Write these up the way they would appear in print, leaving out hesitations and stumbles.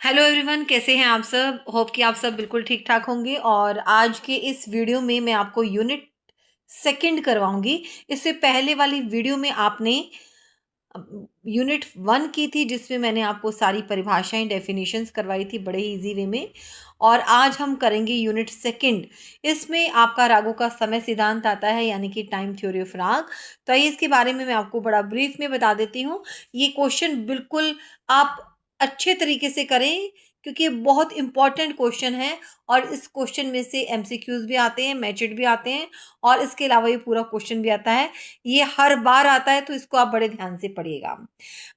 Hello everyone, कैसे हैं आप सब। होप कि आप सब बिल्कुल ठीक ठाक होंगे। और आज के इस वीडियो में मैं आपको यूनिट सेकंड करवाऊंगी। इससे पहले वाली वीडियो में आपने यूनिट वन की थी, जिसमें मैंने आपको सारी परिभाषाएं डेफिनेशंस करवाई थी बड़े ही इजी वे में। और आज हम करेंगे यूनिट सेकंड। इसमें आपका रागों का समय सिद्धांत आता है, यानी कि टाइम थ्योरी ऑफ राग। तो आइए इसके बारे में मैं आपको बड़ा ब्रीफ में बता देती हूँ। ये क्वेश्चन बिल्कुल आप अच्छे तरीके से करें, क्योंकि ये बहुत इंपॉर्टेंट क्वेश्चन है। और इस क्वेश्चन में से एमसीक्यूज भी आते हैं, मैचड भी आते हैं, और इसके अलावा ये पूरा क्वेश्चन भी आता है। ये हर बार आता है, तो इसको आप बड़े ध्यान से पढ़िएगा।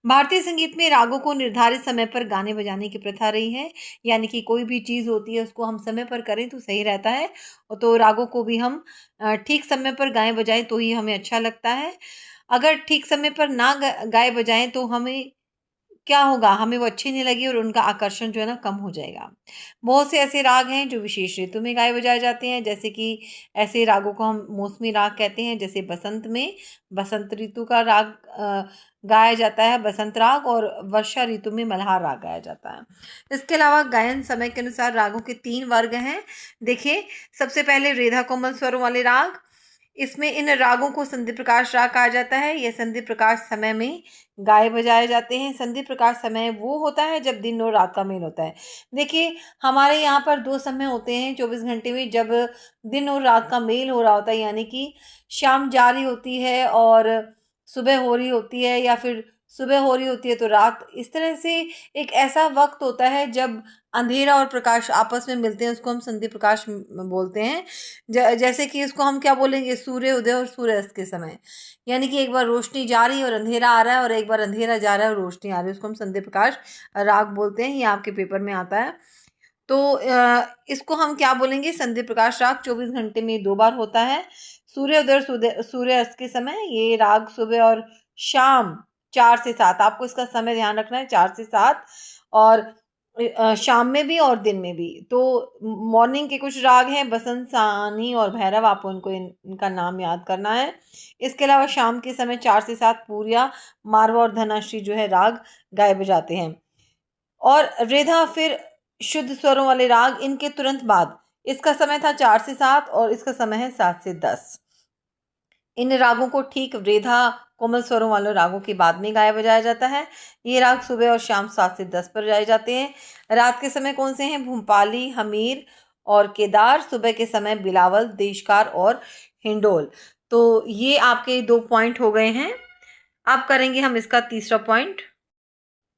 भारतीय संगीत में रागों को निर्धारित समय पर गाने बजाने की प्रथा रही है। यानी कि कोई भी चीज होती है उसको हम समय पर करें तो सही रहता है। तो रागों को भी हम ठीक समय पर गाएं बजाएं तो ही हमें अच्छा लगता है। अगर ठीक समय पर ना गाए बजाएं तो हमें क्या होगा, हमें वो अच्छी नहीं लगी और उनका आकर्षण जो है ना कम हो जाएगा। बहुत से ऐसे राग हैं जो विशेष ऋतु में गाए बजाए जाते हैं, जैसे कि ऐसे रागों को हम मौसमी राग कहते हैं। जैसे बसंत में बसंत ऋतु का राग गाया जाता है, बसंत राग। और वर्षा ऋतु में मल्हार राग गाया जाता है। इसके अलावा गायन समय के अनुसार रागों के 3 वर्ग हैं। देखिए, सबसे पहले रेधा कोमल स्वरों वाले राग। इसमें इन रागों को संधि प्रकाश राग कहा जाता है। यह संधि प्रकाश समय में गाए बजाए जाते हैं। संधि प्रकाश समय वो होता है जब दिन और रात का मेल होता है। देखिए, हमारे यहाँ पर 2 समय होते हैं 24 घंटे में, जब दिन और रात का मेल हो रहा होता है, यानी कि शाम जा रही होती है और सुबह हो रही होती है, या फिर सुबह हो रही होती है तो रात। इस तरह से एक ऐसा वक्त होता है जब अंधेरा और प्रकाश आपस में मिलते हैं, उसको हम संधि प्रकाश बोलते हैं। जैसे कि इसको हम क्या बोलेंगे, सूर्य उदय और सूर्य अस्त के समय। यानी कि एक बार रोशनी जा रही है और अंधेरा आ रहा है, और एक बार अंधेरा जा रहा है और रोशनी आ रही है, उसको हम संध्या प्रकाश राग बोलते हैं। ये आपके पेपर में आता है। तो इसको हम क्या बोलेंगे, संध्या प्रकाश राग 24 घंटे में 2 बार होता है। सूर्योदय और सूर्य अस्त के समय ये राग सुबह और शाम 4 से 7, आपको इसका समय ध्यान रखना है, 4 से 7। और शाम में भी और दिन में भी। तो मॉर्निंग के कुछ राग हैं, बसंत, सानी और भैरव, आपको इनका नाम याद करना है। इसके अलावा शाम के समय 4 से 7 पूरिया, मारवा और धनाश्री जो है राग गाए बजाते हैं। और रेधा फिर शुद्ध स्वरों वाले राग, इनके तुरंत बाद। इसका समय था 4 से 7 और इसका समय है 7 से 10। इन रागों को ठीक रेधा कोमल स्वरों वाले रागों के बाद में गाया बजाया जाता है। ये राग सुबह और शाम 7 से 10 पर गाए जाते हैं। रात के समय कौन से हैं, भूपाली, हमीर और केदार। सुबह के समय बिलावल, देशकार और हिंडोल। तो ये आपके 2 पॉइंट हो गए हैं। अब करेंगे हम इसका तीसरा पॉइंट।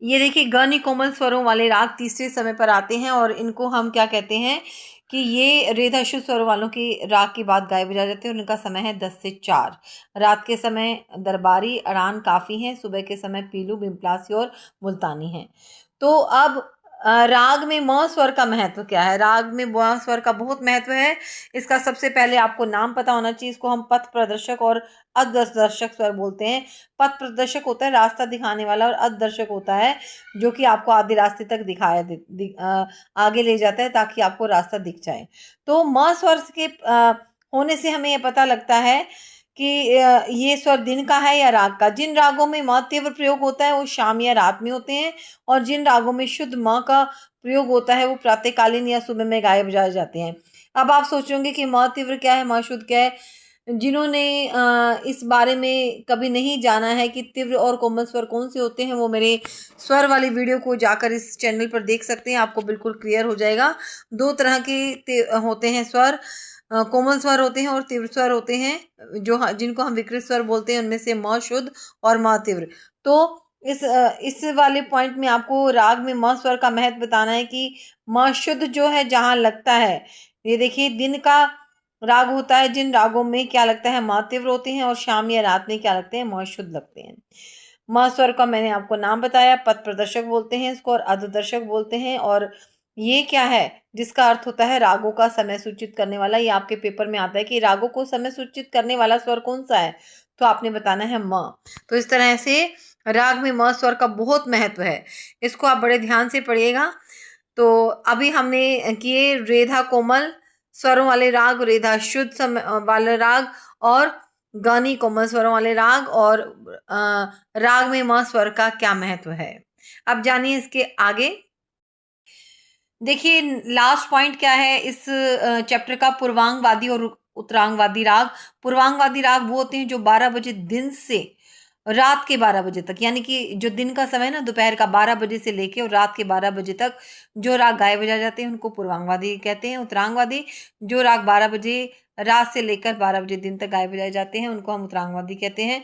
ये देखिए, गनि कोमल स्वरों वाले राग तीसरे समय पर आते हैं, और इनको हम क्या कहते हैं कि ये रेधा शुद्ध स्वरों वालों के राग की बात गाए बजाए जाते हैं। उनका समय है 10 से 4। रात के समय दरबारी, अड़ान, काफी हैं। सुबह के समय पीलू, बिम्पलासी और मुल्तानी हैं। तो अब राग में म स्वर का महत्व क्या है। राग में म स्वर का बहुत महत्व है। इसका सबसे पहले आपको नाम पता होना चाहिए। इसको हम पथ प्रदर्शक और अदर्शक स्वर बोलते हैं। पथ प्रदर्शक होता है रास्ता दिखाने वाला, और अदर्शक होता है जो कि आपको आधे रास्ते तक आगे ले जाता है, ताकि आपको रास्ता दिख जाए। तो म स्वर के होने से हमें यह पता लगता है कि ये स्वर दिन का है या राग का। जिन रागों में म तीव्र प्रयोग होता है वो शाम या रात में होते हैं, और जिन रागों में शुद्ध म का प्रयोग होता है वो प्रातःकालीन या सुबह में गाए बजाए जाते हैं। अब आप सोचोगे कि म तीव्र क्या है, म शुद्ध क्या है। जिन्होंने इस बारे में कभी नहीं जाना है कि तीव्र और कोमल स्वर कौन से होते हैं, वो मेरे स्वर वाली वीडियो को जाकर इस चैनल पर देख सकते हैं। आपको बिल्कुल क्लियर हो जाएगा। 2 तरह के होते हैं स्वर। कोमल स्वर होते हैं और तीव्र स्वर होते हैं, जिनको हम विकृत स्वर बोलते हैं। उनमें से म शुद्ध और म तीव्र। तो इस वाले पॉइंट में आपको राग में म स्वर का महत्व बताना है कि म शुद्ध जो है जहां लगता है। ये देखिए, दिन का राग होता है जिन रागों में क्या लगता है, म तीव्र होते हैं, और शाम या रात में क्या लगते हैं, म शुद्ध लगते हैं। म स्वर का मैंने आपको नाम बताया। पथ प्रदर्शक बोलते हैं इसको, और अधदर्शक बोलते हैं। और ये क्या है, जिसका अर्थ होता है रागों का समय सूचित करने वाला। ये आपके पेपर में आता है कि रागों को समय सूचित करने वाला स्वर कौन सा है, तो आपने बताना है म। तो इस तरह से राग में म स्वर का बहुत महत्व है। इसको आप बड़े ध्यान से पढ़िएगा। तो अभी हमने किए रेधा कोमल स्वरों वाले राग, रेधा शुद्ध वाले राग, और गानी कोमल स्वरों वाले राग, और राग में म स्वर का क्या महत्व है। अब जानिए इसके आगे। देखिए लास्ट पॉइंट क्या है इस चैप्टर का, पूर्वांगवादी और उत्तरांगवादी राग। पूर्वांगवादी राग वो होते हैं जो 12 बजे दिन से रात के 12 बजे तक, यानी कि जो दिन का समय है ना, दोपहर का 12 बजे से लेके और रात के 12 बजे तक जो राग गाए बजाए जाते हैं उनको पूर्वांगवादी कहते हैं। उत्तरांगवादी जो राग 12 बजे रात से लेकर 12 बजे दिन तक गाए बजाए जाते हैं उनको हम उत्तरांगवादी कहते हैं।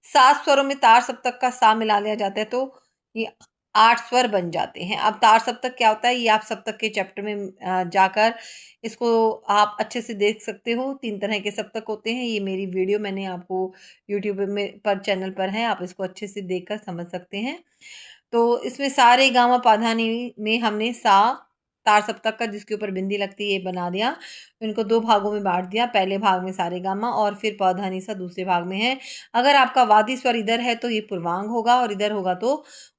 7 स्वरों में तार सप्तक का सा मिला लिया जाता है तो ये 8 स्वर बन जाते हैं। अब तार सप्तक क्या होता है ये आप सप्तक के चैप्टर में जाकर इसको आप अच्छे से देख सकते हो। 3 तरह के सप्तक होते हैं। ये मेरी वीडियो मैंने आपको यूट्यूब में पर चैनल पर है, आप इसको अच्छे से देखकर समझ सकते हैं। तो इसमें सा रे गा मा पा धा नी में हमने सा तार सप्तक का जिसके ऊपर बिंदी लगती है ये बना दिया। इनको 2 भागों में बाँट दिया। पहले भाग में सा रे गा मा और फिर प धा नी सा दूसरे भाग में है। अगर आपका वादी स्वर इधर है तो ये पूर्वांग होगा और इधर होगा तो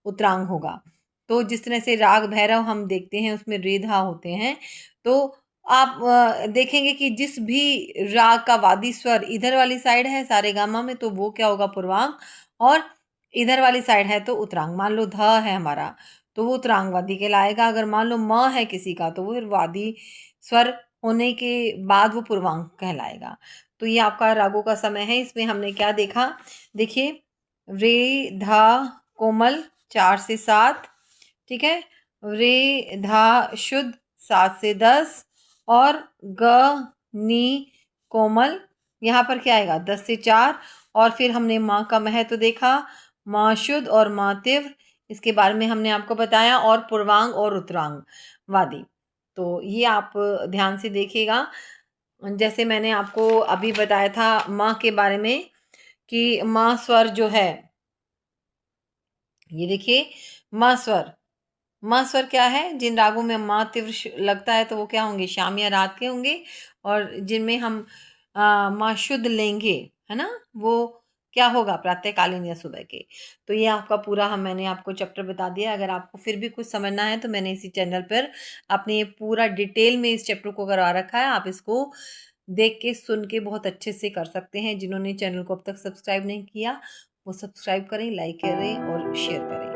उत्तरांग होगा। तो जिस तरह से राग भैरव हम देखते हैं उसमें रे धा होते हैं। तो आप देखेंगे कि जिस भी राग का वादी स्वर इधर वाली साइड है सा रे गा मा में तो वो क्या होगा पूर्वांग, और इधर वाली साइड है तो उत्तरांग। मान लो ध है हमारा तो वो उत्तरांगवादी कहलाएगा। अगर मान लो म है किसी का तो वो फिर वादी स्वर होने के बाद वो पूर्वांग कहलाएगा। तो ये आपका रागों का समय है। इसमें हमने क्या देखा, देखिए रे धा कोमल 4 से 7, ठीक है, रे धा शुद्ध 7 से 10 और ग नी कोमल यहाँ पर क्या आएगा 10 से 4। और फिर हमने माँ का महत्व देखा, माँ शुद्ध और माँ तीव्र, इसके बारे में हमने आपको बताया, और पूर्वांग और उत्तरांग वादी। तो ये आप ध्यान से देखिएगा। जैसे मैंने आपको अभी बताया था माँ के बारे में कि माँ स्वर जो है, ये देखिए माँ स्वर। माँ स्वर क्या है, जिन रागों में माँ तीव्र लगता है तो वो क्या होंगे, शाम या रात के होंगे। और जिनमें हम माँ शुद्ध लेंगे, है ना, वो क्या होगा, प्रातःकालीन या सुबह के। तो ये आपका पूरा हम मैंने आपको चैप्टर बता दिया। अगर आपको फिर भी कुछ समझना है तो मैंने इसी चैनल पर अपने ये पूरा डिटेल में इस चैप्टर को करवा रखा है। आप इसको देख के सुन के बहुत अच्छे से कर सकते हैं। जिन्होंने चैनल को अब तक सब्सक्राइब नहीं किया वो सब्सक्राइब करें, लाइक करें और शेयर करें।